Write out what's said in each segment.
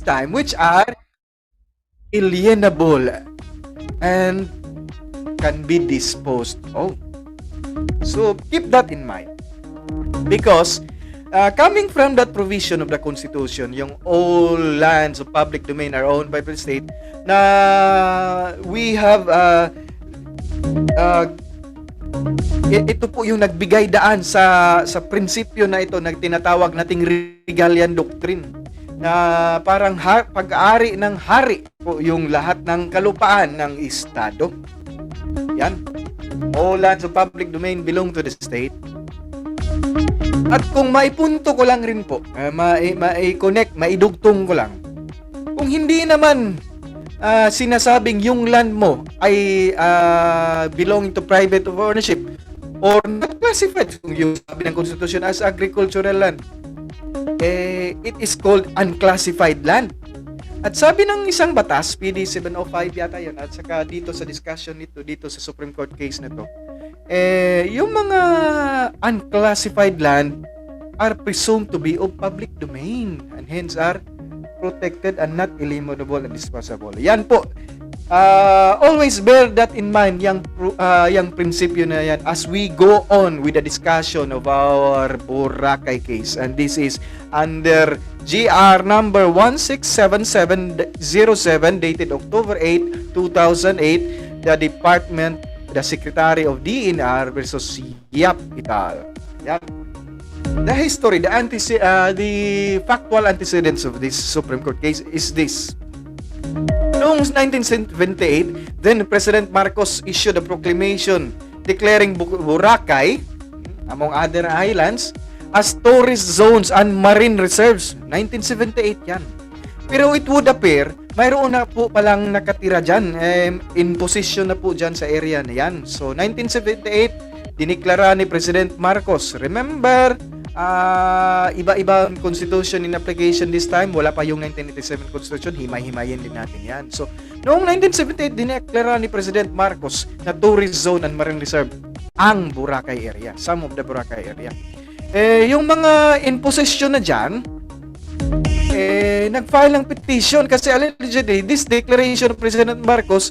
time, which are alienable and can be disposed of. So keep that in mind. Because coming from that provision of the Constitution, yung all lands of public domain are owned by the state, na we have ito po yung nagbigay daan sa prinsipyo na ito na tinatawag nating Regalian Doctrine, na parang pag-aari ng hari po yung lahat ng kalupaan ng estado. Yan. All lands of public domain belong to the state. At kung maipunto ko lang rin po, mai-connect, maidugtong ko lang, kung hindi naman sinasabing yung land mo ay belonging to private ownership or not classified, kung yung sabi ng Constitution as agricultural land, it is called unclassified land. At sabi ng isang batas, PD 705 yata yun, at saka dito sa discussion nito, dito sa Supreme Court case na to, yung mga unclassified land are presumed to be of public domain and hence are protected and not alienable and disposable. Yan po. Always bear that in mind, yung prinsipyo na yan, as we go on with the discussion of our Boracay case. And this is under GR number 167707 dated October 8, 2008, the Department, the Secretary of DNR versus Yap et al. Yan. The history, the factual antecedents of this Supreme Court case is this. Noong 1978, then President Marcos issued a proclamation declaring Boracay, among other islands, as tourist zones and marine reserves. 1978 yan. Pero it would appear, mayroon na po palang nakatira dyan, in position na po dyan sa area na yan. So, 1978, diniklara ni President Marcos. Remember, iba-iba constitution in application this time. Wala pa yung 1987 constitution. Himay-himayin din natin yan. So, noong 1978, dineklara ni President Marcos na tourist zone and marine reserve ang Boracay area. Some of the Boracay area. Yung mga in possession na dyan, nag-file ng petition kasi allegedly, this declaration of President Marcos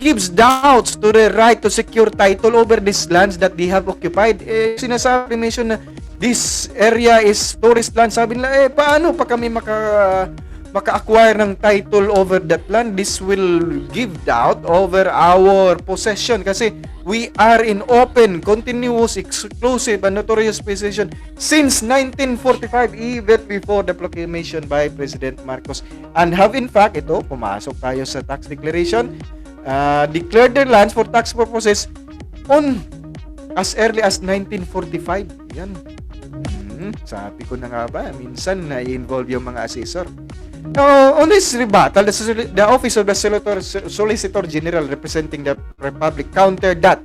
gives doubts to the right to secure title over these lands that they have occupied. Sinasabi mention na this area is tourist land. Sabi nila, paano pa kami maka-acquire ng title over that land? This will give doubt over our possession kasi we are in open, continuous, exclusive, and notorious possession since 1945, even before the proclamation by President Marcos. And have in fact, ito, pumasok tayo sa tax declaration, declared their lands for tax purposes on as early as 1945. Yan. Sabi ko na nga ba, minsan na-involve yung mga assessor. Now, on this rebuttal, the Office of the Solicitor General representing the Republic countered that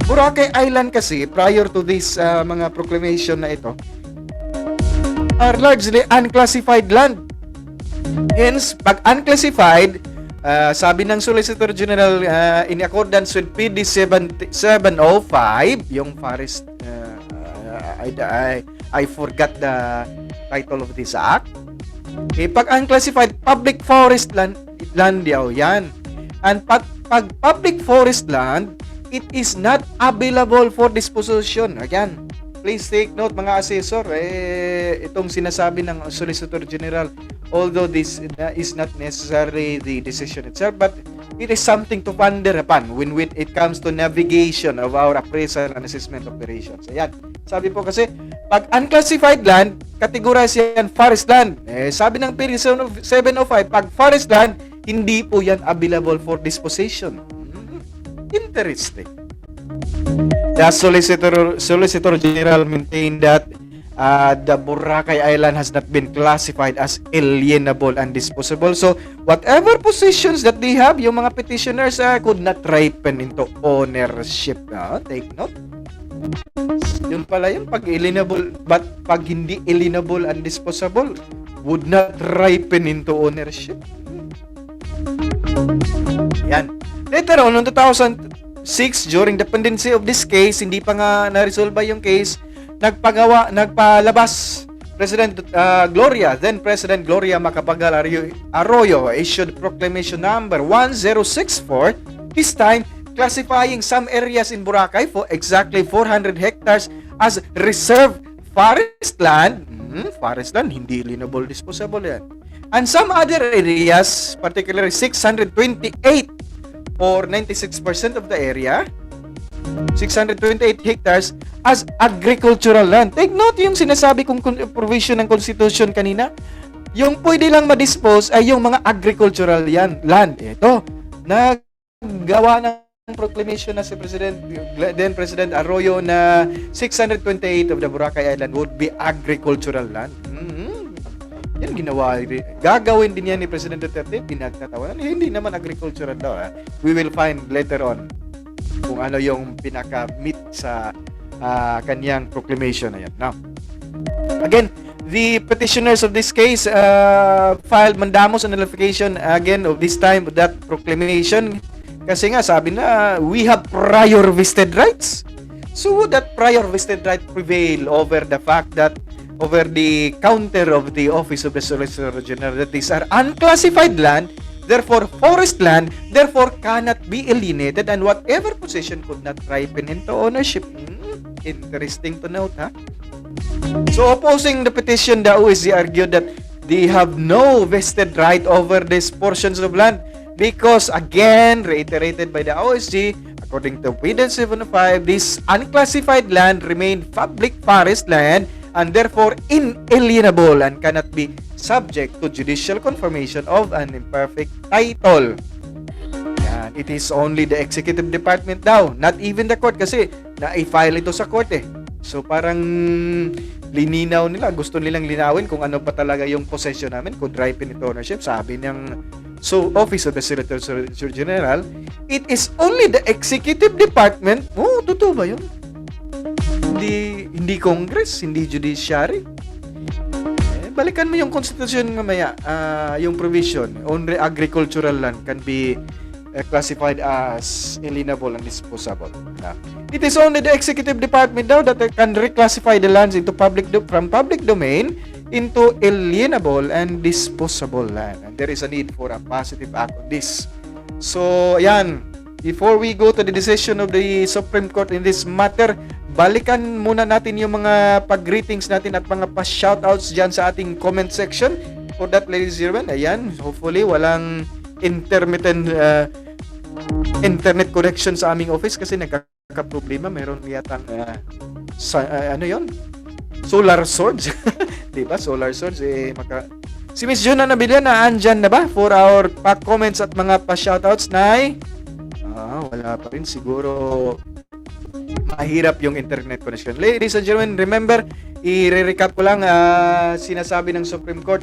Boracay Island kasi, prior to this mga proclamation na ito, are largely unclassified land. Hence, pag unclassified, sabi ng Solicitor General, in accordance with PD 705, yung forest, I forgot the title of this act. Pag unclassified, public forest land yaw yan. And pag public forest land, it is not available for disposition. Again, please take note mga assessor, itong sinasabi ng Solicitor General, although this is not necessarily the decision itself, but it is something to ponder upon when it comes to navigation of our appraisal and assessment operations. Ayan. Sabi po kasi, pag unclassified land, categorize yan forest land. Sabi ng PD 705, pag forest land, hindi po yan available for disposition. Interesting. The Solicitor General maintained that the Boracay Island has not been classified as alienable and disposable. So, whatever positions that they have, yung mga petitioners could not ripen into ownership. Take note. Yun pala yun, pag alienable, but pag hindi alienable and disposable, would not ripen into ownership. Yan. Later on, in 2006, during the pendency of this case, hindi pa nga na-resolve yung case, nagpalabas Then President Gloria Macapagal Arroyo issued proclamation number 1064, this time classifying some areas in Boracay for exactly 400 hectares as reserved forest land. Forest land, hindi lienable disposable yan. And some other areas, particularly 628 or 96% of the area, 628 hectares as agricultural land. Take note yung sinasabi kong provision ng Constitution kanina. Yung pwede lang ma-dispose ay yung mga agricultural land. Ito, nagawa ng proclamation na si President Arroyo na 628 of the Boracay Island would be agricultural land. Yan ginawa. Gagawin din yan ni President Duterte. Pinagtatawanan. Hindi naman agricultural daw. We will find later on kung ano yung pinaka-meat sa kanyang proclamation na yan. Now, again, the petitioners of this case filed mandamus and nullification again of this time of that proclamation kasi nga sabi na we have prior vested rights. So would that prior vested right prevail over the fact that over the counter of the Office of the Solicitor General that these are unclassified land, therefore forest land, therefore cannot be alienated, and whatever possession could not ripen into ownership. Interesting to note, ha? So opposing the petition, the OSG argued that they have no vested right over these portions of land because, again, reiterated by the OSG, according to PD 705, this unclassified land remained public forest land and therefore inalienable and cannot be subject to judicial confirmation of an imperfect title. Yan. It is only the executive department daw, not even the court kasi na-file ito sa court eh. So parang lininaw nila, gusto nilang linawin kung ano pa talaga yung possession namin, could ripen into ownership. Sabi ng Office of the Solicitor General, it is only the executive department. Oh, totoo ba yun? Hindi Congress, hindi judiciary. Balikan mo yung constitution mamaya, yung provision, only agricultural land can be classified as alienable and disposable. It is only the executive department now that can reclassify the lands into from public domain into alienable and disposable land. And there is a need for a positive act on this. So, ayan, before we go to the decision of the Supreme Court in this matter, balikan muna natin yung mga pag-greetings natin at mga pa-shoutouts dyan sa ating comment section. For that, ladies and gentlemen, ayan, hopefully walang intermittent internet connection sa aming office kasi nagkakaproblema. Meron yatang ano yon? Solar surge. Diba? Solar surge. Si Miss Juna Nabilia na andyan na ba for our pa-comments at mga pa-shoutouts, Nay? Wala pa rin. Siguro mahirap yung internet connection. Ladies and gentlemen, remember, i-recap ko lang, sinasabi ng Supreme Court,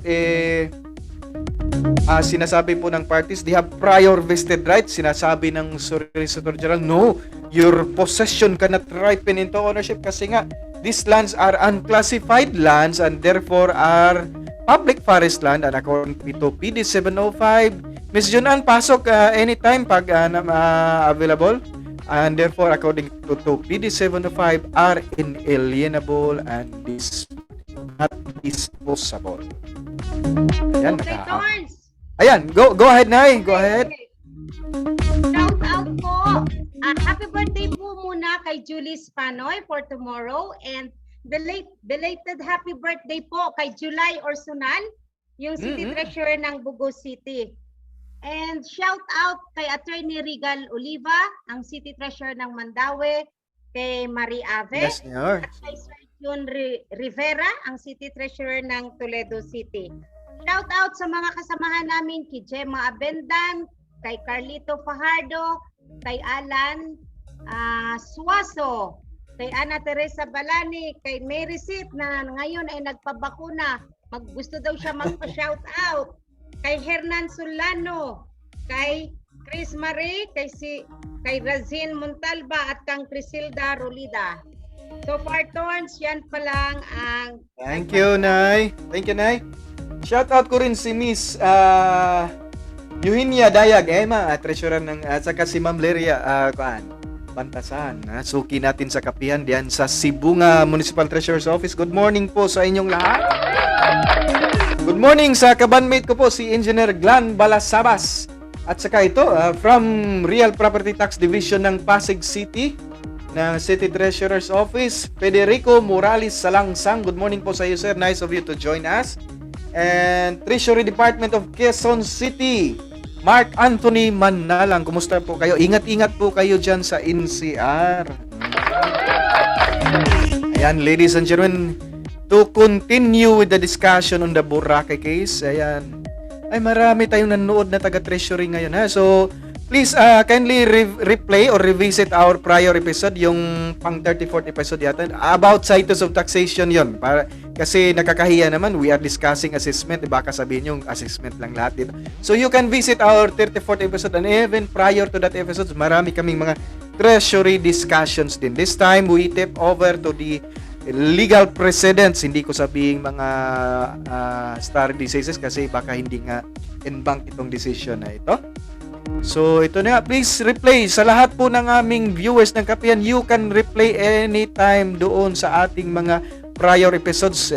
sinasabi po ng parties, they have prior vested rights. Sinasabi ng Solicitor General, no, your possession cannot ripen into ownership kasi nga, these lands are unclassified lands and therefore are public forest land, and according to PD 705, Ms. Junan, pasok anytime pag available. And therefore, according to PD 705, are inalienable and not disposable. Ayan, okay, Torns. Ayan, go ahead, Nay. Go ahead. Shout out po. Happy birthday po muna kay Julie Spanoy for tomorrow, and belated happy birthday po kay July Orsunan, yung City Treasurer ng Bugo City. And shout out kay Attorney Regal Oliva, ang City Treasurer ng Mandaue, kay Marie Ave, Yes, Senyor. at kay Sir Jun Rivera, ang City Treasurer ng Toledo City. Shout out sa mga kasamahan namin, kay Gemma Abendan, kay Carlito Fajardo, kay Alan Suaso, kay Ana Teresa Balani, kay Mary Sit na ngayon ay nagpabakuna. Gusto daw siya magpa-shout out. Kay Hernan Solano, kay Chris Marie, kay Razin Montalba at kang Crisilda Rolida. So far, Torns, yan pa lang ang... Thank you, Nay. Thank you, Nay. Shout out ko rin si Miss Eugenia Dayag, Emma, treasurer ng, at saka si Ma'am Leria, Bantasan. Suki natin sa kapihan diyan sa Sibunga Municipal Treasurer's Office. Good morning po sa inyong lahat. Good morning sa kabanmate ko po si Engineer Glan Balasabas. At saka ito, from Real Property Tax Division ng Pasig City, ng City Treasurer's Office, Federico Morales Salangsang. Good morning po sa iyo, sir. Nice of you to join us. And Treasury Department of Quezon City, Mark Anthony Manalang. Kumusta po kayo? Ingat-ingat po kayo dyan sa NCR. Ayan, ladies and gentlemen, to continue with the discussion on the Boracay case, ayan, ay marami tayong nanonood na taga-treasury ngayon, ha? So, please kindly replay or revisit our prior episode, yung pang 34th episode yata, about Citus of Taxation yon. Kasi nakakahiya naman, we are discussing assessment, baka sabihin yung assessment lang lahat dito. So you can visit our 34th episode, and even prior to that episode, marami kaming mga treasury discussions din. This time, we tip over to the legal precedents. Hindi ko sabihing mga star diseases kasi baka hindi nga in-bank itong decision na ito. So, ito na. Please replay. Sa lahat po ng aming viewers ng Kapihan, you can replay anytime doon sa ating mga prior episodes.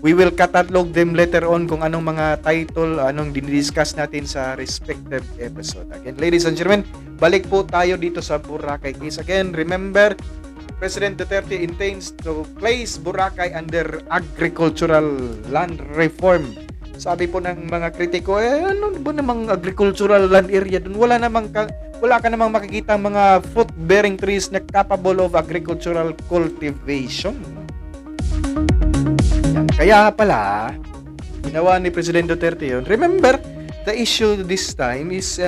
We will catalog them later on kung anong mga title, anong dinidiscuss natin sa respective episode. Again, ladies and gentlemen, balik po tayo dito sa Boracay case. Again, remember, President Duterte intends to place Boracay under agricultural land reform. Sabi po ng mga kritiko, ano ba namang agricultural land area doon? Wala ka namang makikita mga fruit-bearing trees na capable of agricultural cultivation. Yan. Kaya pala, ginawa ni President Duterte yun. Remember, the issue this time is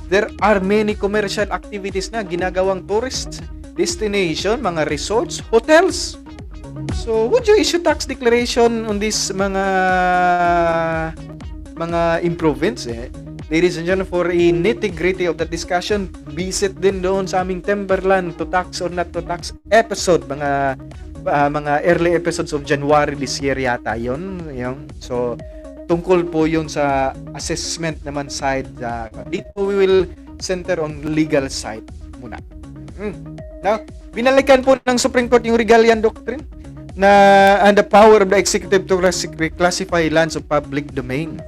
there are many commercial activities na ginagawang tourist destination, mga resorts, hotels. So, would you issue tax declaration on this mga improvements? Ladies and gentlemen, for a nitty-gritty of the discussion, visit din doon sa aming Timberland to tax or not to tax episode. Mga early episodes of January this year yata yun. So, tungkol po yun sa assessment naman side. Dito we will center on legal side muna. Now, binalikan po ng Supreme Court yung Regalian Doctrine and the power of the executive to reclassify lands of public domain.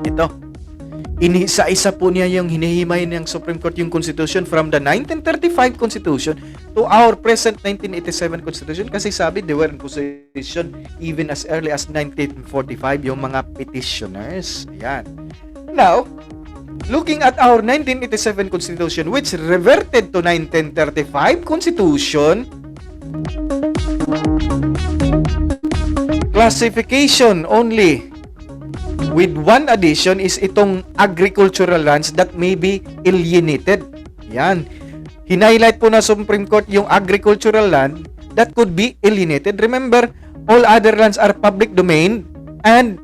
Ito, inisa-isa po niya yung hinihimay ng Supreme Court yung Constitution from the 1935 Constitution to our present 1987 Constitution, kasi sabi they were in possession even as early as 1945 yung mga petitioners. Ayan. Now, looking at our 1987 Constitution, which reverted to 1935 Constitution, classification only with one addition is itong agricultural lands that may be alienated. Yan. Hinighlight po na Supreme Court yung agricultural land that could be alienated. Remember, all other lands are public domain and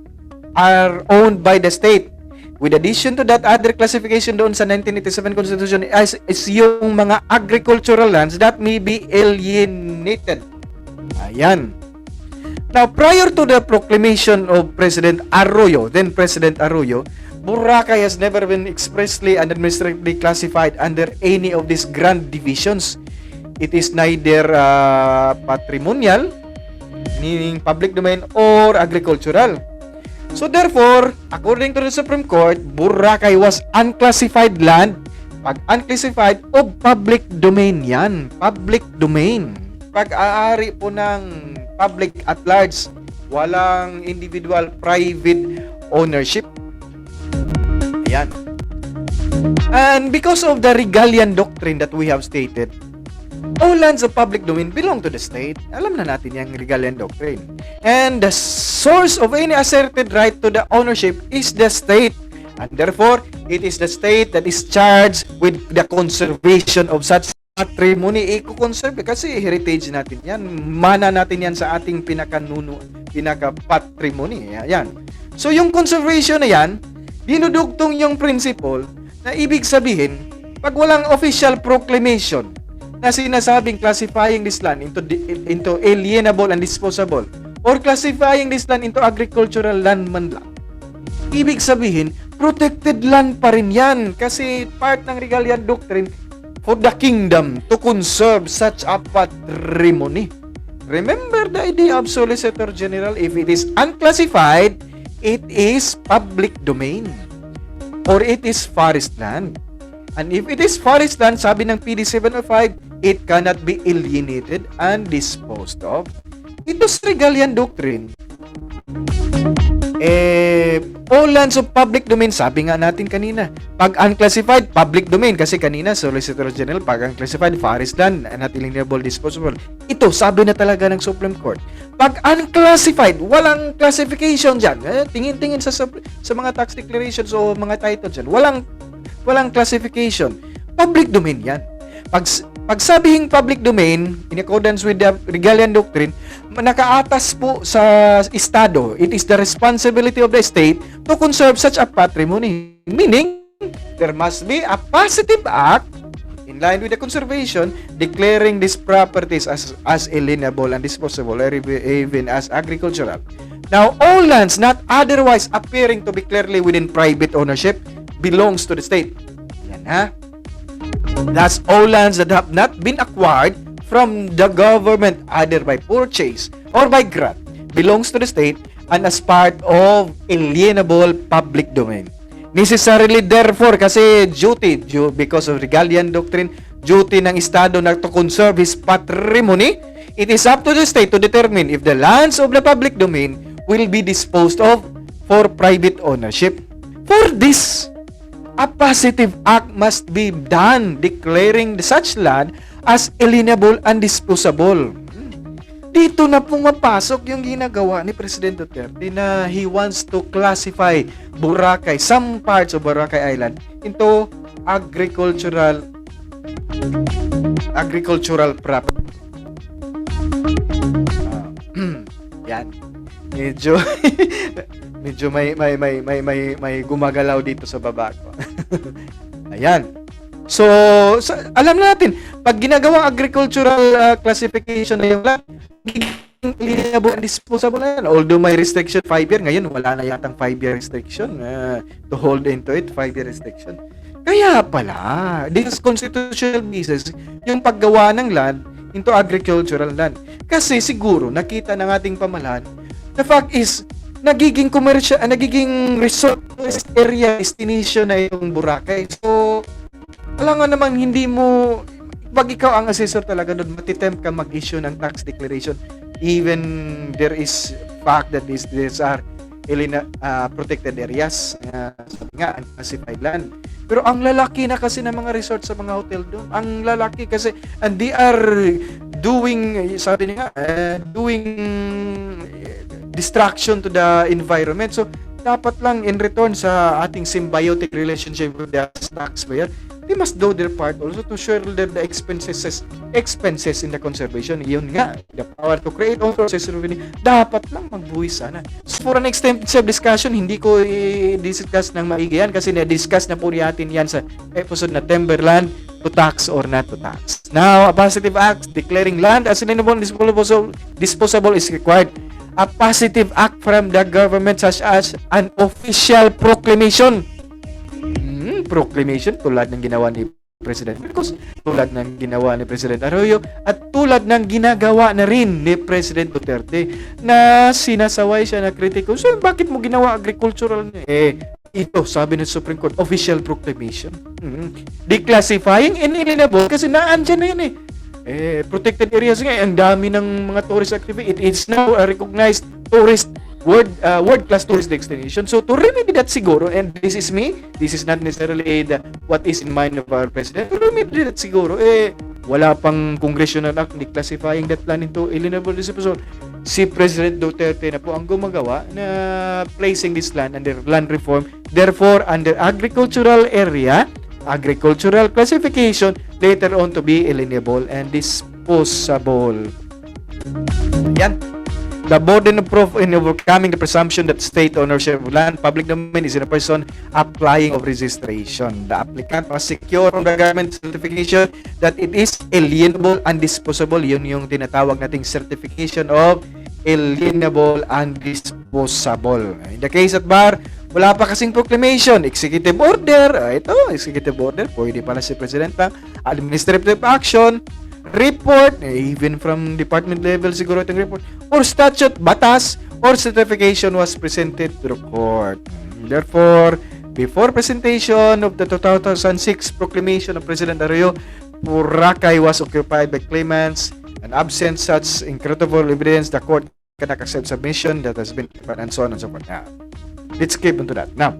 are owned by the state. With addition to that, other classification doon sa 1987 Constitution is yung mga agricultural lands that may be alienated. Ayan. Now, prior to the proclamation of President Arroyo, then President Arroyo, Boracay has never been expressly and administratively classified under any of these grand divisions. It is neither patrimonial, meaning public domain, or agricultural. So therefore, according to the Supreme Court, Boracay was unclassified land. Pag unclassified, of public domain yan. Public domain. Pag-aari po ng public at large, walang individual private ownership. Ayan. And because of the Regalian Doctrine that we have stated, all lands of public domain belong to the state. Alam na natin yung Regalian Doctrine. And the source of any asserted right to the ownership is the state. And therefore, it is the state that is charged with the conservation of such patrimony. I-conserve kasi heritage natin yan. Mana natin yan sa ating pinaka-patrimony. Yan. So, yung conservation na yan, dinudugtong yung principle na ibig sabihin, pag walang official proclamation na sinasabing classifying this land into alienable and disposable, or classifying this land into agricultural land man lang, ibig sabihin, protected land pa rin yan. Kasi part ng Regalian Doctrine, for the kingdom to conserve such a patrimony. Remember the idea of Solicitor General, if it is unclassified, it is public domain or it is forest land. And if it is forest land, sabi ng PD 705, it cannot be alienated and disposed of. Ito sa Regalian Doctrine. All lands of public domain, sabi nga natin kanina. Pag unclassified, public domain. Kasi kanina, Solicitor General, pag unclassified, forest land, not alienable, disposable. Ito, sabi na talaga ng Supreme Court. Pag unclassified, walang classification dyan. Tingin-tingin sa mga tax declarations o mga title dyan. Walang classification. Public domain yan. Pag sabihing public domain, in accordance with the Regalian Doctrine, nakaatas po sa Estado. It is the responsibility of the state to conserve such a patrimony. Meaning, there must be a positive act in line with the conservation declaring these properties as alienable and disposable or even as agricultural. Now, all lands not otherwise appearing to be clearly within private ownership belongs to the state. Yan ha. Thus, all lands that have not been acquired from the government either by purchase or by grant belongs to the state and as part of alienable public domain. Necessarily, therefore, kasi because of Regalian Doctrine, duty ng Estado na to conserve his patrimony, it is up to the state to determine if the lands of the public domain will be disposed of for private ownership. For this, a positive act must be done declaring such land as alienable and disposable. Dito na pumapasok yung ginagawa ni President Duterte na he wants to classify Boracay, some parts of Boracay Island into agricultural property. Yan. Medyo may gumagalaw dito sa baba ko. Ayan. So, alam natin, pag ginagawang agricultural classification na yung land, alienable and disposable na yan. Although may restriction 5 year, ngayon wala na yatang 5-year restriction to hold into it, 5-year restriction. Kaya pala, this constitutional basis, yung paggawa ng land into agricultural land. Kasi siguro, nakita ng ating pamahalaan, the fact is, nagiging commercial, nagiging resort area destination na yung Boracay. So, alam nga naman, hindi mo, pag ikaw ang assessor talaga doon, matitempt ka mag-issue ng tax declaration. Even there is fact that these are protected areas, sabi nga, unclassified land. Pero ang lalaki na kasi ng mga resort sa mga hotel doon. Ang lalaki kasi, and they are doing, sabi nga, doing distraction to the environment. So, dapat lang in return sa ating symbiotic relationship with the taxpayer, they must do their part also to shoulder the expenses in the conservation. Yun nga, the power to create own sources of revenue, dapat lang magbuwis sana. So, for an extensive discussion, hindi ko i-discuss ng maigi yan kasi na-discuss na po natin yan sa episode na Timberland, to tax or not to tax. Now, a positive act declaring land as alienable and disposable is required. A positive act from the government such as an official proclamation. Proclamation tulad ng ginawa ni President Marcos, tulad ng ginawa ni President Arroyo, at tulad ng ginagawa na rin ni President Duterte na sinasaway siya na kritiko. So, bakit mo ginawa agricultural? Ito, sabi ng Supreme Court, official proclamation. Declassifying inalienable kasi naandyan na yan protected areas nga, ang dami ng mga tourist activity. It is now a recognized tourist world-class tourist destination. So, to remedy that siguro, and this is not necessarily what is in mind of our president, to remedy that siguro, wala pang congressional act declassifying that land into alienable disposal. Si President Duterte na po ang gumagawa na placing this land under land reform, therefore under agricultural area, agricultural classification, later on to be alienable and disposable. Yan. The burden of proof in overcoming the presumption that state ownership of land, public domain is in a person applying of registration. The applicant must secure from the government certification that it is alienable and disposable. Yun yung tinatawag nating certification of alienable and disposable. In the case at bar, wala pa kasing proclamation, executive order, ito, executive order, pwede pala si President lang, administrative action, report, even from department level siguro itong report, or statute, batas, or certification was presented to the court. Therefore, before presentation of the 2006 proclamation of President Arroyo, Boracay was occupied by claimants, and absent such incredible evidence, the court cannot accept submission that has been, and so on and so forth. Now, let's skip into that. Now,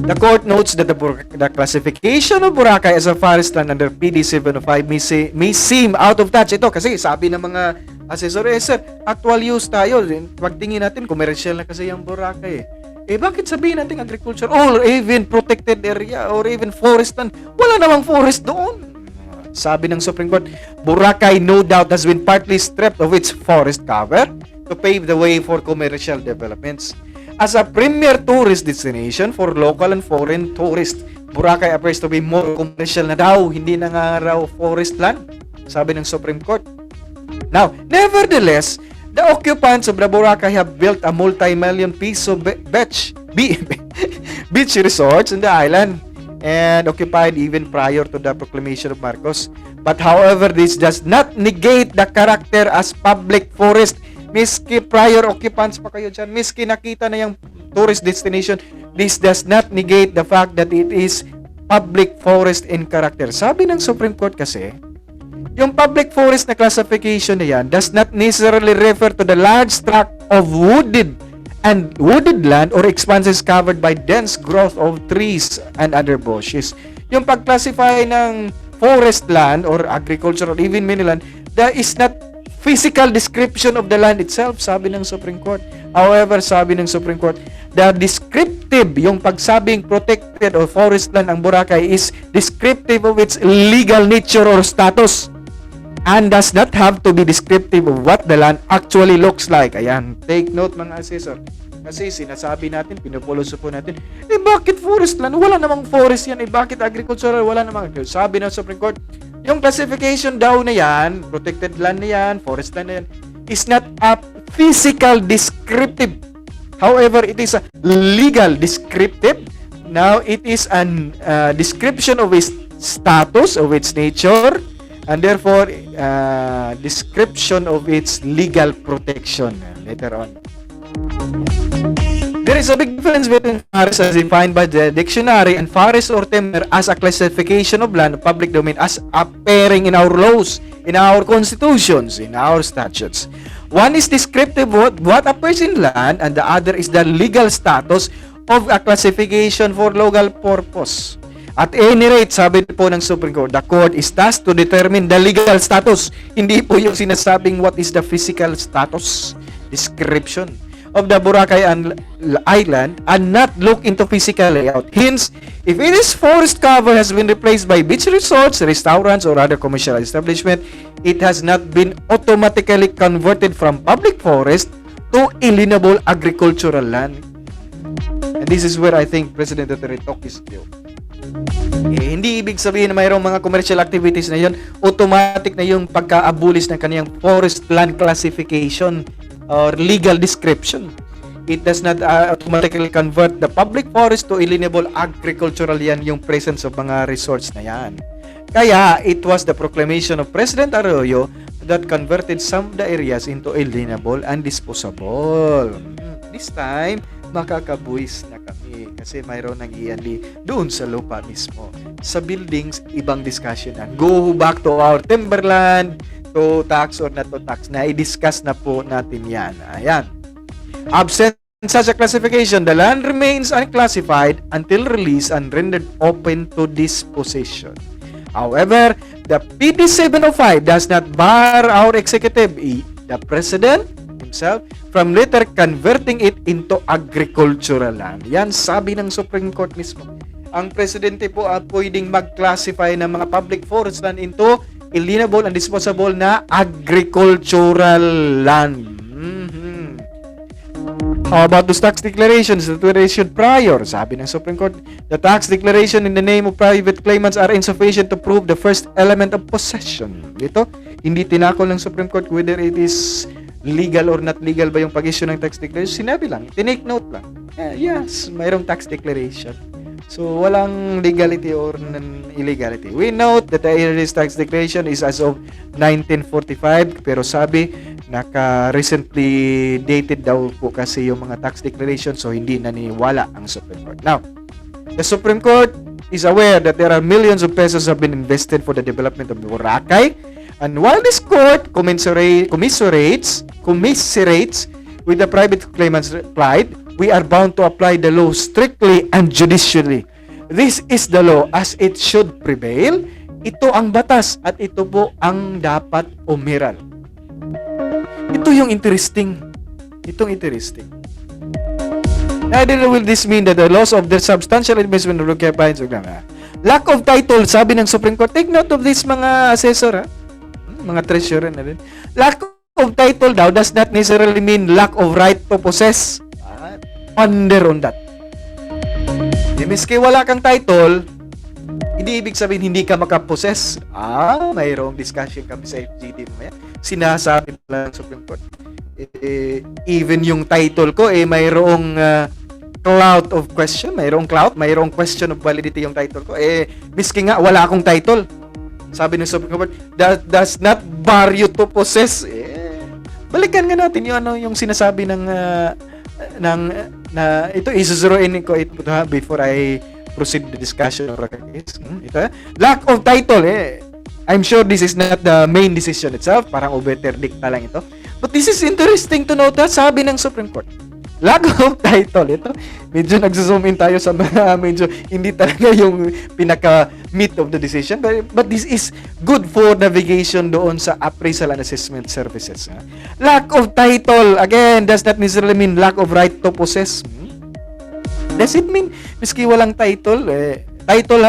the court notes that the classification of Boracay as a forest land under PD 705 may seem out of touch. Ito kasi sabi ng mga assessor, sir, actual use tayo. Pagtingin natin, commercial na kasi yung Boracay. Bakit sabihin natin agriculture or even protected area or even forest land? Wala namang forest doon. Sabi ng Supreme Court, Boracay no doubt has been partly stripped of its forest cover to pave the way for commercial developments. As a premier tourist destination for local and foreign tourists, Boracay appears to be more commercial na daw, hindi na nga raw forest land, sabi ng Supreme Court. Now, nevertheless, the occupants of the Boracay have built a multi-million piso beach resorts in the island and occupied even prior to the proclamation of Marcos. But however, this does not negate the character as public forest. Miski prior occupants pa kayo dyan, miski nakita na yung tourist destination, this does not negate the fact that it is public forest in character. Sabi ng Supreme Court kasi, yung public forest na classification na yan does not necessarily refer to the large tract of wooded land or expanses covered by dense growth of trees and other bushes. Yung pag-classify ng forest land or agricultural, even mini land, that is not physical description of the land itself, sabi ng Supreme Court. However, sabi ng Supreme Court, the descriptive, yung pagsabing protected or forest land ang Boracay is descriptive of its legal nature or status and does not have to be descriptive of what the land actually looks like. Ayan, take note mga assessor. Kasi sinasabi natin, pinupuloso po natin, bakit forest land? Wala namang forest yan. Bakit agricultural? Wala namang. Sabi ng Supreme Court, yung classification daw na yan, protected land na yan, forest land na yan, is not a physical descriptive. However, it is a legal descriptive. Now, it is an description of its status, of its nature, and therefore, description of its legal protection later on. There is a big difference between forest as defined by the dictionary and forest or timber as a classification of land public domain as appearing in our laws, in our constitutions, in our statutes. One is descriptive of what appears in land and the other is the legal status of a classification for legal purpose. At any rate, sabi po ng Supreme Court, the court is tasked to determine the legal status. Hindi po yung sinasabing what is the physical status, description of the Boracay Island and not look into physical layout. Hence, if it is forest cover has been replaced by beach resorts, restaurants, or other commercial establishment, it has not been automatically converted from public forest to alienable agricultural land. And this is where I think President Duterte took his cue. Hindi ibig sabihin na mayroong mga commercial activities na yun, automatic na yung pagka-abolish ng kaniyang forest land classification or legal description. It does not automatically convert the public forest to alienable agricultural, yan yung presence of mga resorts na yan. Kaya, it was the proclamation of President Arroyo that converted some of the areas into alienable and disposable. This time, makakabuwis na kami kasi mayroon ng iandi doon sa lupa mismo. Sa buildings, ibang discussion yan. Go back to our timberland, to tax or not to tax, na i-discuss na po natin yan. Ayan. Absent such a classification, the land remains unclassified until released and rendered open to disposition. However, the PD 705 does not bar our executive, the President himself, from later converting it into agricultural land. Yan sabi ng Supreme Court mismo. Ang Presidente po pwedeng mag-classify ng mga public forest land into alienable and disposable na agricultural land. How about those tax declarations that were issued prior? Sabi ng Supreme Court, the tax declaration in the name of private claimants are insufficient to prove the first element of possession. Dito, hindi tinakol ng Supreme Court whether it is legal or not legal ba yung pag-issue ng tax declaration. Sinabi lang, tinake note lang. Yes, mayroong tax declaration. So, walang legality or illegality. We note that the IRS tax declaration is as of 1945, pero sabi, naka-recently dated daw po kasi yung mga tax declaration, so hindi naniniwala ang Supreme Court. Now, the Supreme Court is aware that there are millions of pesos have been invested for the development of Boracay, and while this court commiserates with the private claimants' plight, we are bound to apply the law strictly and judicially. This is the law as it should prevail. Ito ang batas at ito po ang dapat umiral. Ito yung interesting. Itong interesting. Neither will this mean that the loss of the substantial investment of Roque Pines lack of title, sabi ng Supreme Court. Take note of this mga assessor, mga treasurer na rin. Lack of title daw does not necessarily mean lack of right to possess. Ponder on that. Miski wala kang title, hindi ibig sabihin hindi ka makapossess. Mayroong discussion kami sa FGT mamaya. Sinasabi lang ng Supreme Court. Even yung title ko, mayroong clout of question. Mayroong question of validity yung title ko. Miski nga, wala akong title. Sabi ng Supreme Court, that does not bar you to possess. Balikan nga natin yung sinasabi ng ito isusuruin ko ito before I proceed the discussion of the case. Ito, lack of title. I'm sure this is not the main decision itself. Parang obeterdicta lang ito. But this is interesting to note that sabi ng Supreme Court. Lack of title. Ito, medyo nagzo-zoom in tayo sa mga medyo hindi talaga yung pinaka-meat of the decision. But this is good for navigation doon sa appraisal and assessment services. Lack of title, again, does not necessarily mean lack of right to possess. Does it mean, miski walang title, title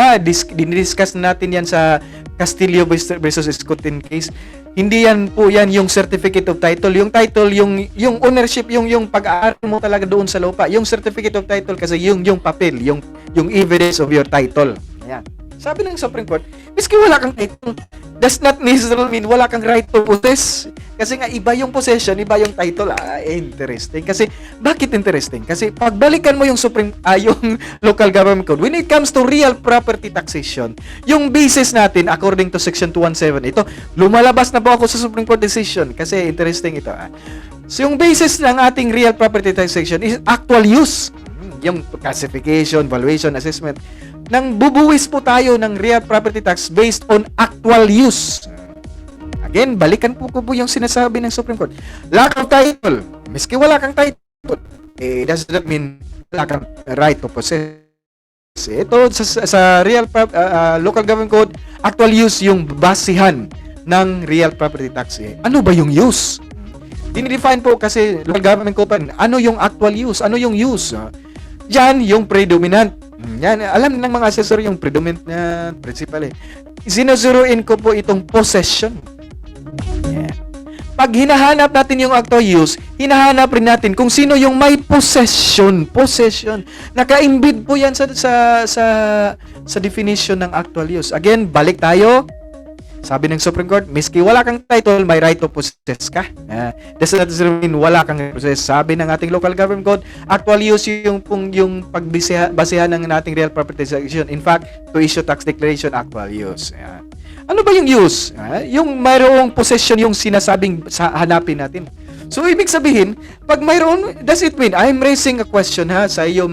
dinidiscuss natin yan sa Castillo versus Escotin case. Hindi yan po yan yung certificate of title. Yung title, yung ownership, yung pag-aaral mo talaga doon sa lupa. Yung certificate of title kasi yung papel, yung evidence of your title. Ayan. Sabi ng Supreme Court, miski wala kang title, does not necessarily mean wala kang right to possess. Kasi nga, iba yung possession, iba yung title. Interesting. Kasi, bakit interesting? Kasi, pagbalikan mo yung yung local government code, when it comes to real property taxation, yung basis natin, according to Section 217, ito, lumalabas na po ako sa Supreme Court decision. Kasi, interesting ito. So, yung basis ng ating real property taxation is actual use. Yung classification, valuation, assessment. Nang bubuwis po tayo ng real property tax based on actual use. Again, balikan po yung sinasabi ng Supreme Court. Lack of title. Miski wala kang title, does that mean wala kang right to possess. Ito, sa real local government code, actual use yung basihan ng real property tax. Ano ba yung use? Dinidefine po kasi local government code pa rin. Ano yung actual use? Ano yung use? Diyan, yung predominant. Yan, alam ng mga assessor yung predominant na principle Sinusuruin ko po itong possession. Yeah. Pag hinahanap natin yung actual use, hinahanap rin natin kung sino yung may possession. Naka-embed po yan sa definition ng actual use. Again, balik tayo. Sabi ng Supreme Court, miski wala kang title, may right to possess ka. Does not mean wala kang possess. Sabi ng ating local government code, actual use yung pagbasihan ng ating real property taxation. In fact, to issue tax declaration, actual use. Ano ba yung use? Yung mayroong possession yung sinasabing hanapin natin. So, ibig sabihin, pag mayroon, does it mean, I'm raising a question sa inyo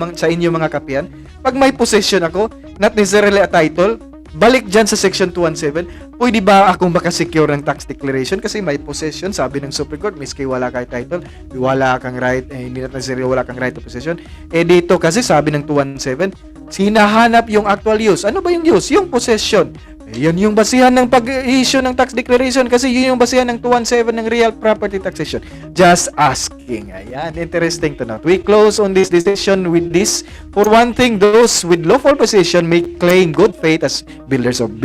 mga kapiyan, pag may possession ako, not necessarily a title, balik dyan sa Section 217, pwede ba akong makasecure ng tax declaration? Kasi may possession, sabi ng Supreme Court, miski wala kang title, wala kang right, hindi na necessarily wala kang right to possession. Dito kasi sabi ng 217, sinahanap yung actual use. Ano ba yung use? Yung possession. Yan yung basihan ng pag-issue ng tax declaration kasi yun yung basihan ng 217 ng real property taxation. Just asking. Ayan, interesting to note. We close on this decision with this. For one thing, those with lawful possession may claim good faith as builders of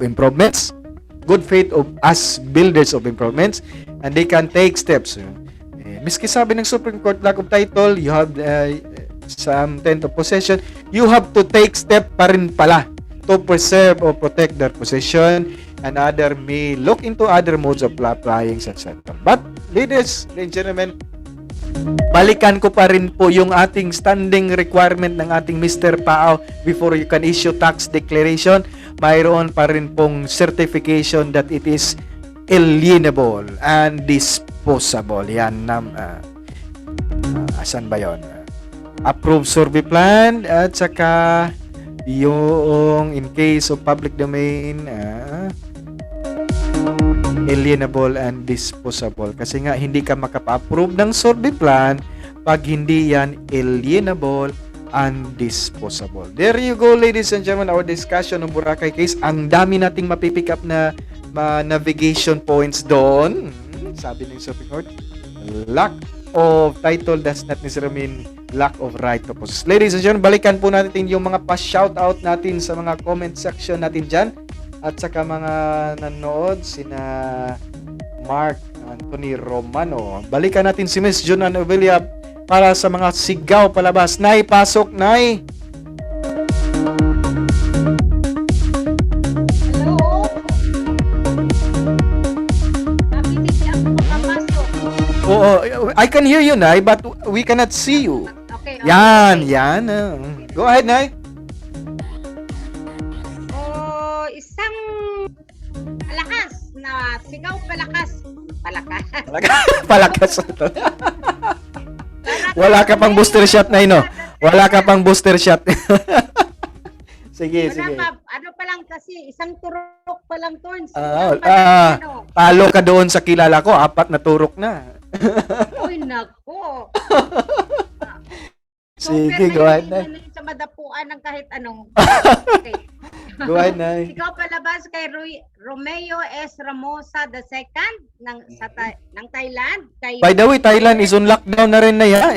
improvements. Good faith as builders of improvements, and they can take steps. Miski sabi ng Supreme Court, lack of title, you have some intent of possession, you have to take step pa rin pala to preserve or protect their possession, and other may look into other modes of applying such title. But ladies and gentlemen, balikan ko pa rin po yung ating standing requirement ng ating Mr. Pao before you can issue tax declaration. Mayroon pa rin pong certification that it is alienable and disposable. Yan, asan ba yun? Approved survey plan at saka yung in case of public domain, alienable and disposable. Kasi nga, hindi ka makapa-approve ng survey plan pag hindi yan alienable and disposable. There you go, ladies and gentlemen, our discussion ng Boracay case. Ang dami nating mapipick up na navigation points doon. Sabi ng Supreme Court, lack of title does not necessarily mean lack of right to possess. Ladies and gentlemen, balikan po natin yung mga pa-shoutout natin sa mga comment section natin dyan. At saka mga nanood, sina Mark Anthony Romano. Balikan natin si Miss June Novelia para sa mga sigaw palabas. Nay, pasok, Nay! Hello? Bakit hindi ako makapasok? Oo, I can hear you, Nay, but we cannot see you. Okay. Yan, yan. Go ahead, Nay. Isang palakas na sigaw palakas. Palakas ito. Wala ka pang booster shot, Nay, no? Wala ka pang booster shot. Sige, sige. Ano pa lang kasi, isang turok pa lang to. Talo ka doon sa kilala ko, 4 na turok na. Uy, nako. Sige, go ahead, Nay. Sa madapuan ng kahit anong. Okay. Go ahead, Nay. Sigaw palabas kay Romeo S. Ramosa II ng Thailand. By the way, Thailand is on lockdown na rin na ya.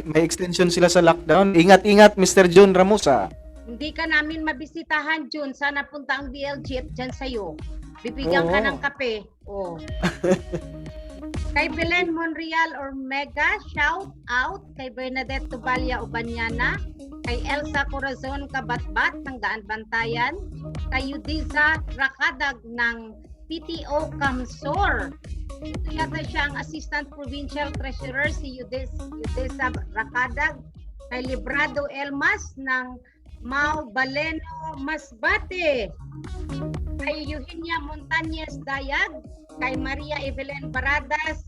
May extension sila sa lockdown. Ingat-ingat, Mr. John Ramosa. Hindi ka namin mabisitahan, Jun. Sana punta ang DLG at dyan sa'yo. Bibigyan ka ng kape. Oh. Kay Belen Monreal or Mega, shout out. Kay Bernadette Tubalia Ubanyana. Kay Elsa Corazon Kabatbat ng Daan Bantayan. Kay Yudiza Rakadag ng PTO Kamsor. Ito yata siya ang Assistant Provincial Treasurer, si Yudiza Rakadag. Kay Librado Elmas ng Mau Baleno Masbate. Kay Eugenia Montañez Dayag. Kay Maria Evelyn Baradas,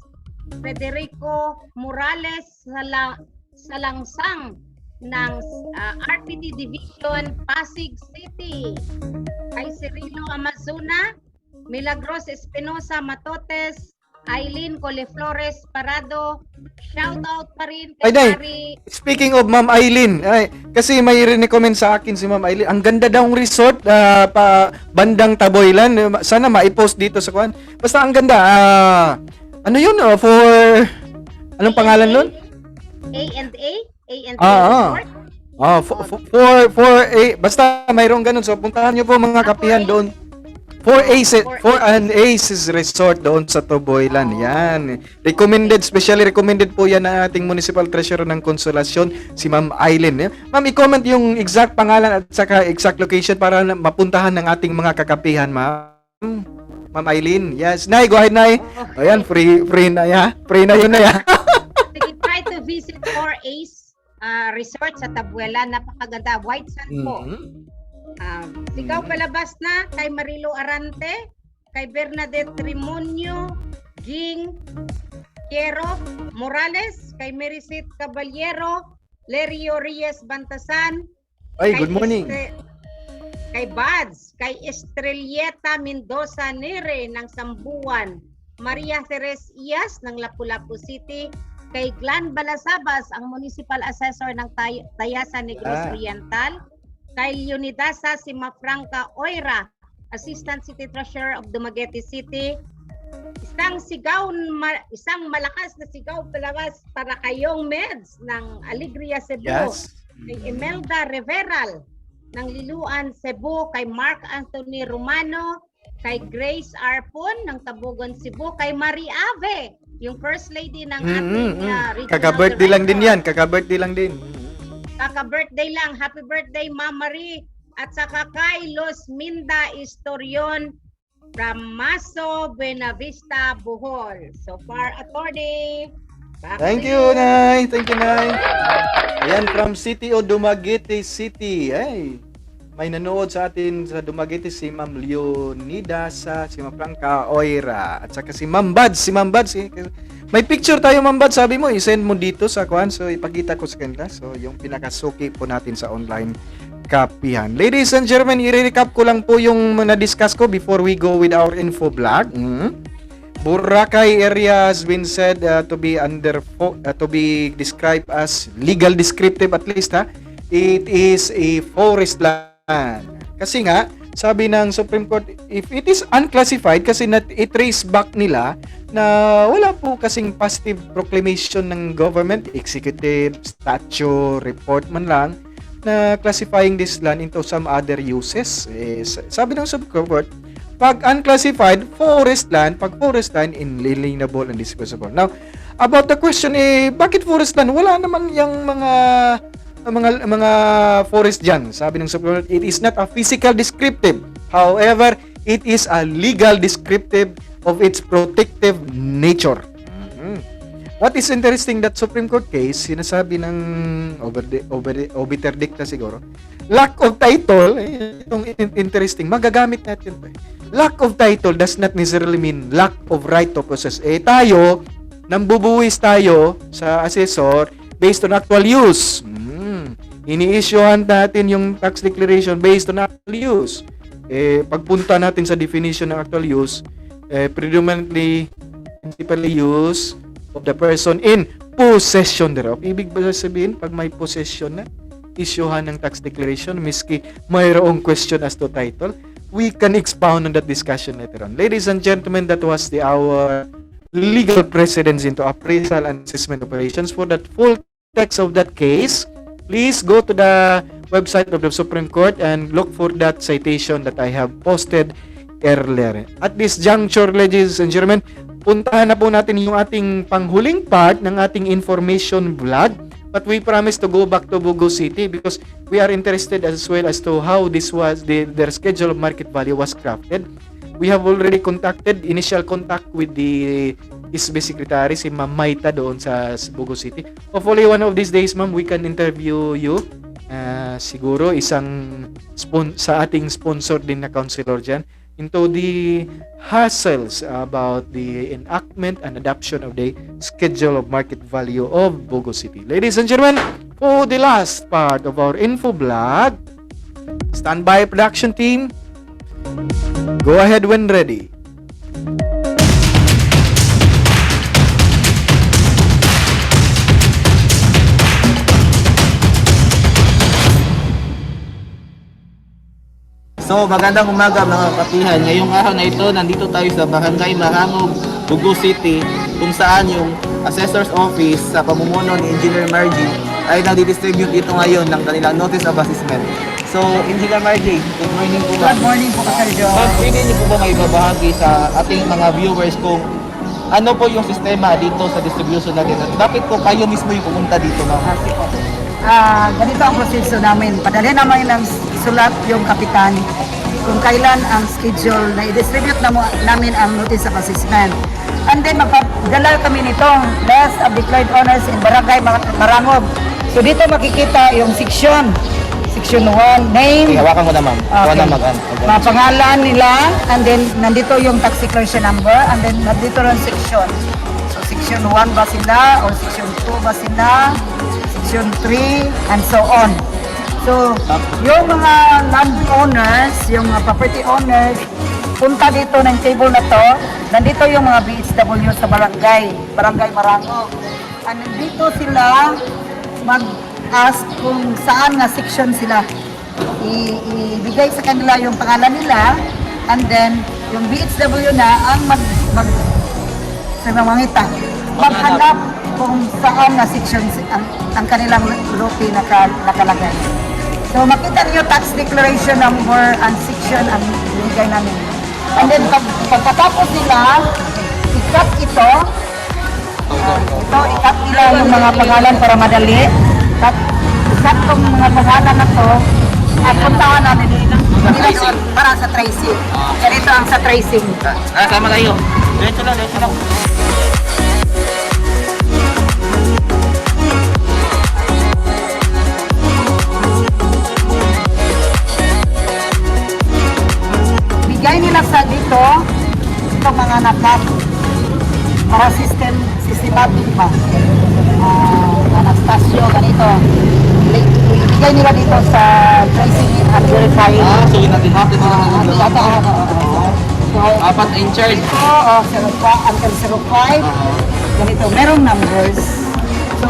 Federico Morales Salangsang ng RPD Division Pasig City. Kay Cirilo Amazona, Milagros Espinosa Matotes, Aileen Coleflores Parado. Shout out pa rin kay Mari. Speaking of Ma'am Aileen, kasi may recommend sa akin si Ma'am Aileen. Ang ganda daw ng resort pa bandang Taboylan. Sana ma-post dito sa kuan. Basta ang ganda. Ano yun? For anong pangalan nun? A&A Resort. Basta mayroong ganun. So puntahan niyo po mga kapihan doon. For an Aces Resort doon sa Toboylan. Yan. Specially recommended po yan ng ating Municipal Treasurer ng Consolacion, si Ma'am Aileen. Ma'am, i-comment yung exact pangalan at saka exact location para mapuntahan ng ating mga kakapihan, Ma'am. Ma'am Aileen. Yes. Nay, go ahead, Nay. Ayan, free na ya. Free na yun na ya. Try to visit 4A's Resort sa Tabuela. Napakaganda. White sand po. Sigaw palabas na kay Marilo Arante, kay Bernadette Trimonio, Ging Piero Morales, kay Mericit Caballero, Lerio Reyes Bantasan. Ay, good morning. Kay Bads, kay Estrelleta Mendoza Nere ng Sambuan, Maria Teres Ias ng Lapu-Lapu City, kay Glan Balasabas, ang Municipal Assessor ng Tayasa Negros Oriental, kay Leonidasa Simafranca Oira, Assistant City Treasurer of Dumaguete City. Isang malakas na sigaw palabas para kayong Meds ng Alegria Cebu. Yes. Kay Imelda Reveral ng Liluan Cebu, kay Mark Anthony Romano, kay Grace Arpon ng Tabugon Cebu, kay Marie Ave, yung First Lady ng ating regional Kaka-birthday lang din yan. Kaka-birthday lang din. Kaka-birthday lang. Happy birthday, Ma'am Marie. At saka kay Los Minda Istorion from Maso Buenavista, Bohol. So far, attorney. Back Thank to you, Nay. Thank you, Nay. Ayan, from City o Dumaguete City. Ay, may nanood sa atin sa Dumaguete si Ma'am Leonidas, si Ma'am Franca Oira, at saka si Ma'am Bads. Si Ma'am Bads, may picture tayo, Ma'am Bads. Sabi mo, i-send mo dito sa kuan. So, ipakita ko sa kanila. So, yung pinakasuki po natin sa online kapihan. Ladies and gentlemen, i-recap ko lang po yung na-discuss ko before we go with our info vlog. Boracay area has been said to be to be described as legal descriptive at least it is a forest land. Kasi nga sabi ng Supreme Court, if it is unclassified kasi i-trace back nila na wala po kasing positive proclamation ng government, executive, statute, report man lang na classifying this land into some other uses. Sabi ng Supreme Court, pag unclassified, forest land, inalienable and disposable. Now, about the question, bakit forest land? Wala naman yung mga forest dyan. Sabi ng Supreme Court, it is not a physical descriptive. However, it is a legal descriptive of its protective nature. What is interesting that Supreme Court case, sinasabi ng obiter dicta siguro, lack of title, itong interesting, magagamit natin pa. Lack of title does not necessarily mean lack of right to possess. Tayo, nambubuwis tayo sa assessor based on actual use. Ini-issuehan natin yung tax declaration based on actual use. Pagpunta natin sa definition ng actual use, predominantly, principally use of the person in possession thereof. Ibig ba sabihin, pag may possession na, issuehan ng tax declaration, miski mayroong question as to title, we can expound on that discussion later on. Ladies and gentlemen, that was our legal precedents into appraisal and assessment operations. For that full text of that case, please go to the website of the Supreme Court and look for that citation that I have posted earlier. At this juncture, ladies and gentlemen, puntahan na po natin yung ating panghuling part ng ating information vlog. But we promise to go back to Bogo City because we are interested as well as to how this was, their schedule of market value was crafted. We have already initial contact with the SB Secretary, si Ma'am Maita doon sa Bogo City. Hopefully one of these days, Ma'am, we can interview you. Siguro isang sa ating sponsor din na counselor dyan into the hassles about the enactment and adoption of the schedule of market value of Bogo City. Ladies and gentlemen, for the last part of our info vlog, standby production team, go ahead when ready. So, magandang umaga mga kapihan. Ngayong araw na ito, nandito tayo sa Barangay Marangog, Bogo City, kung saan yung Assessor's Office sa pamumuno ni Engineer Margie ay nadi-distribute dito ngayon ng kanilang Notice of Assessment. So, Engineer Margie, good morning po. Good morning po, Sir Joe. Ma'am, pwede niyo po ba may babahagi sa ating mga viewers kung ano po yung sistema dito sa distribution natin? Bakit po kayo mismo yung pumunta dito, ma'am? Kasi po. Ganito ang proseso namin. Padali naman ng sulat yung kapitan kung kailan ang schedule na i-distribute namin ang notice of assessment. And then magpadala kami nitong list of declared owners in Barangay Marangog. So dito makikita yung section 1, name, Hawakan mo na, ma'am. Ikaw na mga pangalan nila, and then nandito yung tax declaration number, and then nandito rin section. So section 1 ba sila, or section 2 ba sila, section 3, and so on. So, yung mga landowners, yung mga property owners, punta dito ng table na to, nandito yung mga BHW sa Barangay Marangog. And dito sila mag-ask kung saan nga section sila. Ibigay sa kanila yung pangalan nila, and then yung BHW na ang maghanap kung saan nga section ang kanilang lote nakalagay. So makita niyo tax declaration number and section ang binigay namin. And then pagkatapos nila, ikat ito. Ikat nila yung mga pangalan para madali. Ikat tong mga pangalan na to. At puntahan namin nila tracing. doon para sa tracing. Ganito ang sa tracing. Sama tayo. Diretso lang, diretso lang. Bigay nila sa dito, ito mga nakat para systematic ba? Anastasio, ganito. Ibigay nila dito sa tracing and verifying. So yun natin natin So, apat na in charge. ito, 05 until 05. Ganito, merong numbers. So,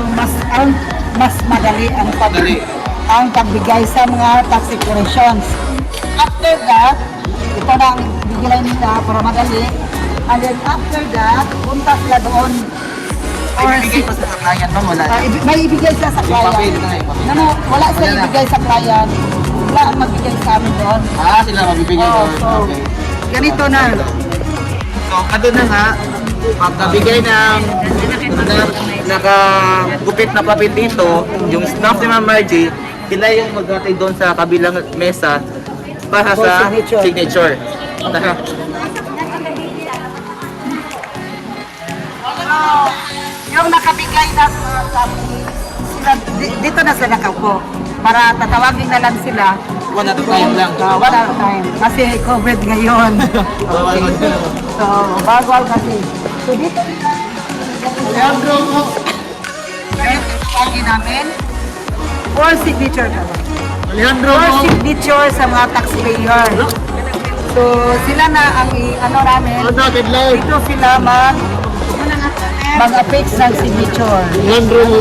mas madali Madali. ang pagbigay sa mga tax declarations. After that, ito na ang bigyan nila para madali. And then after that, punta sila doon. Or Ibigay pa sa client mo, wala. may ibigay sila sa Yung papel client. na yung papel. Wala Wala sila na. ibigay sa client. Sila ang magbigay sa amin doon. Sila mabibigay Oh, doon. so, Okay. ganito na. So, ano na nga, pagkabigay ng nakagupit na papel dito, yung staff ni Ma'am Margie, sila yung maghatid doon sa kabilang mesa para For sa signature. signature. Tara. Yung nakabigay na sa sila, dito na sila nakaupo. Para tatawagin na lang sila. One at a time lang. One at a time. Kasi COVID ngayon. Bawal mag- So, bawal kasi. So, dito Leandro mo. Tawagin namin. For signature ka. Leandro For signature sa mga taxpayer. So, sila na ang ano namin. Dito sila mag-affix ng signature. Leandro mo.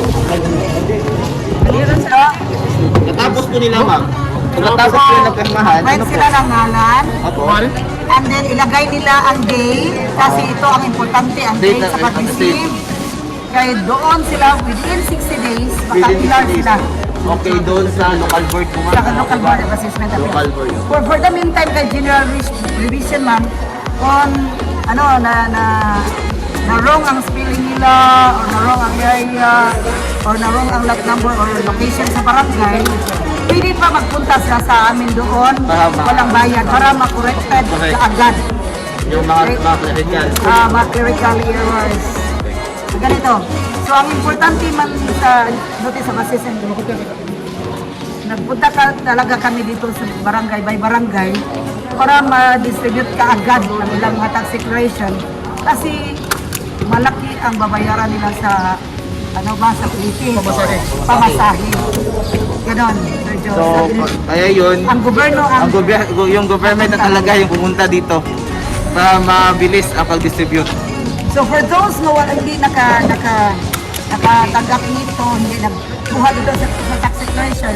Dito sila. Natapos po nila, ma'am. Pagkatapos po yung nagpirmahan, Write sila ng ngalan. Opo. And then ilagay nila ang day kasi ito ang importante, ang Date date na- sa pag-receive. Kaya doon sila within 60 days, makapilar sila Okay, doon sa local board po, ma'am. sa local board of assessment. Local board. For the meantime, kay general revision ma'am, kung ano na wrong ang spelling nila or na wrong ang area or na wrong ang lot number or location sa barangay, pwede pa magpunta sila sa amin doon, Para walang bayad, para makorrected Correct. agad. Yung mga credentials. Mga clerical errors. So, ganito. So, ang importante man sa notice of assessment, nagpunta talaga kami dito sa barangay by barangay para ma-distribute ka agad ang ilang mga tax declaration kasi malaki ang babayaran nila sa ano ba sa Philippines. Pamasahe. Ganon. Sir Joe. So, kaya yun, ang gobyerno ang yung government na talaga yung pumunta dito para mabilis ang pag-distribute. So for those na hindi nakatanggap nito, hindi nagkuha dito sa tax declaration,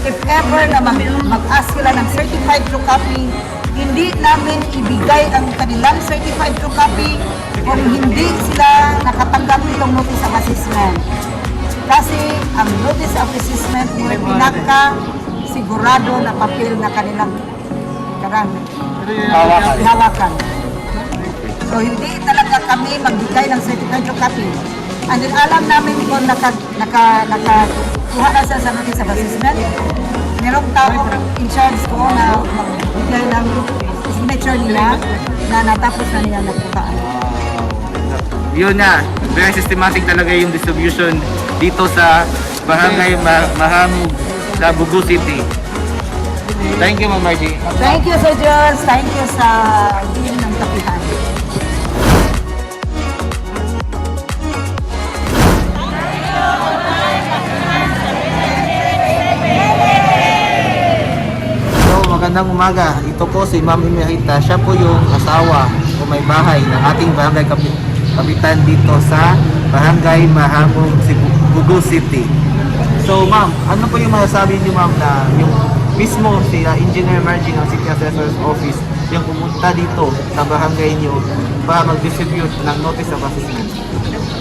if ever na mag-ask sila ng certified true copy, hindi namin ibigay ang kanilang certified true copy kung hindi sila nakatanggap nitong notice of assessment. Kasi ang notice of assessment may pinaka sigurado na papel na kanilang hawakan. So hindi talaga kami magbigay ng certified true copy. And then alam namin kung nakakuha na siya sa notice of assessment, merong tao in charge ko na magbigay ng signature nila na natapos na niya nagkuha. Yun na, very systematic talaga yung distribution dito sa Barangay Mahamog sa Bugu City. Thank you, Ma'am Margie. Thank you, Sir Jules. Thank you sa din ng kapihan. So, magandang umaga. Ito po si Ma'am Emerita. Siya po yung asawa o may bahay ng ating barangay kapitan dito sa Barangay Mahamog, Bugu City. So, ma'am, ano po yung masasabi niyo, ma'am, na yung mismo si Engineer Margie ng City Assessor's Office yung pumunta dito sa barangay niyo para mag-distribute ng notice of assessment?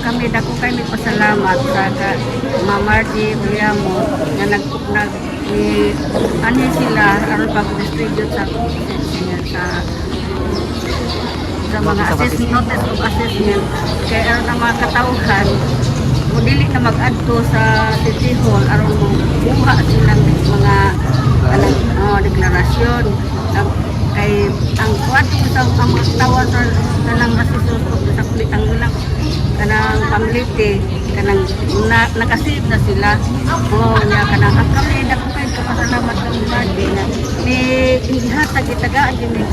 Kami dako kami pasalamat sa Ma'am Margie Uyamo nga ano sila aron pag-distribute sa mga assessment notice of assessment kaya aron ang mga katauhan mo dili na mag-adto sa City Hall aron mo buha silang mga deklarasyon. Kay ang kwarto sa ang mga tawag sa kanang masusuko sa kulitang ulang kanang pamilite kanang nakasave na sila. Nya kanang ang kami nagkukay ka pasalamat sa mga na ni hatag itagaan din ni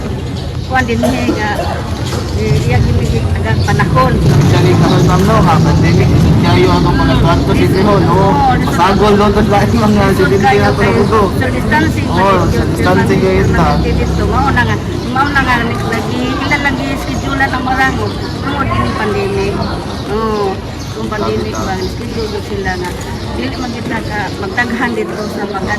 kuan din nga iya gimig tagang panahon. Dali ka ma'am no, ha, pandemic, kayo ang mga kwarto si Tihon, no? Pasagol doon sa lahat ng mga sibindi na ito. Social distancing. Social distancing kayo ito. Mao na nga lagi ilan lagi schedule ng marango. Mo din pandemic. Kung pandemic ba schedule sila nga dili man kita ka magdaghan dito sa mga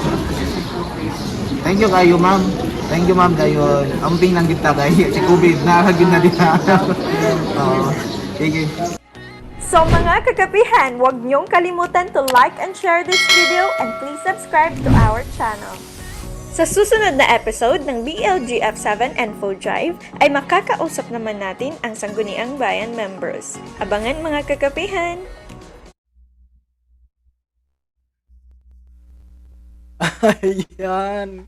Thank you kayo, ma'am. Thank you, ma'am. Kayo, amping lang kita kayo. Si COVID, nakagin na din na. Sige. So mga kakapihan, huwag niyong kalimutan to like and share this video and please subscribe to our channel. Sa susunod na episode ng BLGF7 Info Drive ay makakausap naman natin ang Sangguniang Bayan members. Abangan mga kakapihan! Ayan.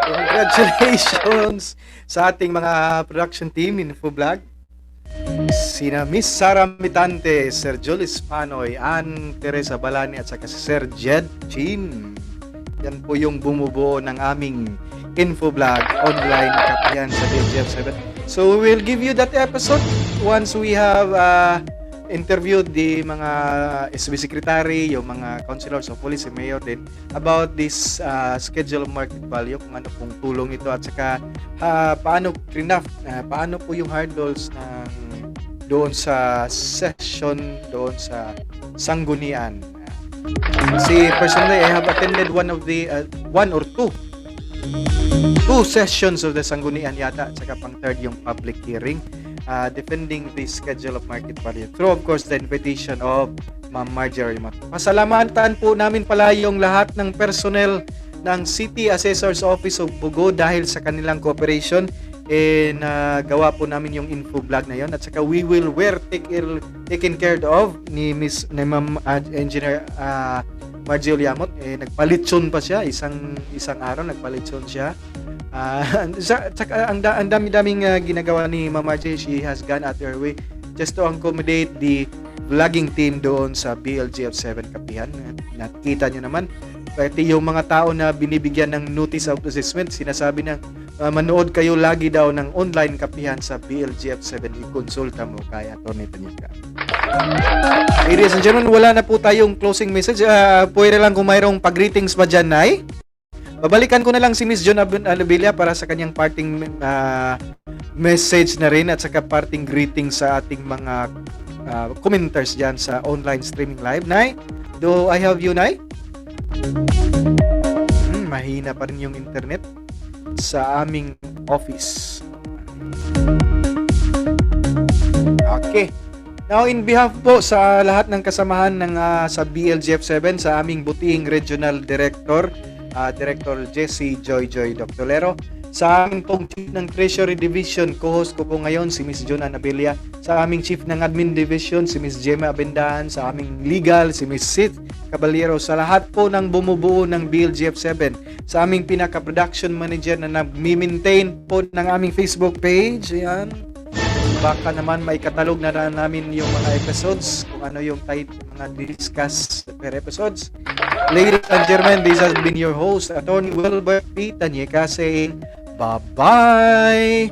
Congratulations sa ating mga production team Infoblog. Sina Miss Sara Mitante, Sir Julis Panoy, Ann Teresa Balani at saka si Sir Jed Chin. Yan po yung bumubuo ng aming Infoblog online kapihan sa BLGF7. So we will give you that episode once we have interviewed the mga SB Secretary, yung mga councilors of police, yung mayor din, about this schedule of market value, kung ano pong tulong ito at saka paano craft, paano po yung hurdles ng doon sa session, doon sa sanggunian. Kasi personally, I have attended one or two sessions of the sanggunian yata, at saka pang third yung public hearing. Defending the schedule of market value through, of course, the invitation of Ma'am Marjorie Mat. Pasalamatan po namin pala yung lahat ng personnel ng City Assessor's Office of Bugo dahil sa kanilang cooperation. Gawa po namin yung Infoblog na yon at saka we will taken care of ni Ma'am Engineer Marjorie Yamot. Nagpalitson pa siya isang araw, nagpalitson siya. Ang dami-daming ginagawa ni Ma'am Marjorie. She has gone out her way just to accommodate the vlogging team doon sa BLGF7 Kapihan. Nakita nyo naman, pati yung mga tao na binibigyan ng notice of assessment, sinasabi na manood kayo lagi daw ng online kapihan sa BLGF7. I-consulta mo kay Atty. Tanyika. Ladies and gentlemen, wala na po tayong closing message. Pwede lang kung mayroong pag-greetings pa dyan, Nay. Babalikan ko na lang si Miss John Alabilla para sa kanyang parting message na rin at saka parting greeting sa ating mga commenters dyan sa online streaming live. Nay, do I have you, Nay? Mahina pa rin yung internet sa aming office. Okay. Now, in behalf po sa lahat ng kasamahan ng sa BLGF7, sa aming butihing regional director, Director Jesse Joy Doctolero, sa aming pong Chief ng Treasury Division, co-host ko po ngayon si Miss John Anabilia, sa aming Chief ng Admin Division si Miss Gemma Abendahan, sa aming Legal si Miss Sith Caballero, sa lahat po ng bumubuo ng BLGF7, sa aming pinaka-production manager na nag-maintain po ng aming Facebook page. Ayan. Baka naman may katalog na namin yung mga episodes, kung ano yung mga discuss per episodes. Ladies and gentlemen, this has been your host, Atty. Wilbert P. Tanyika, saying bye-bye!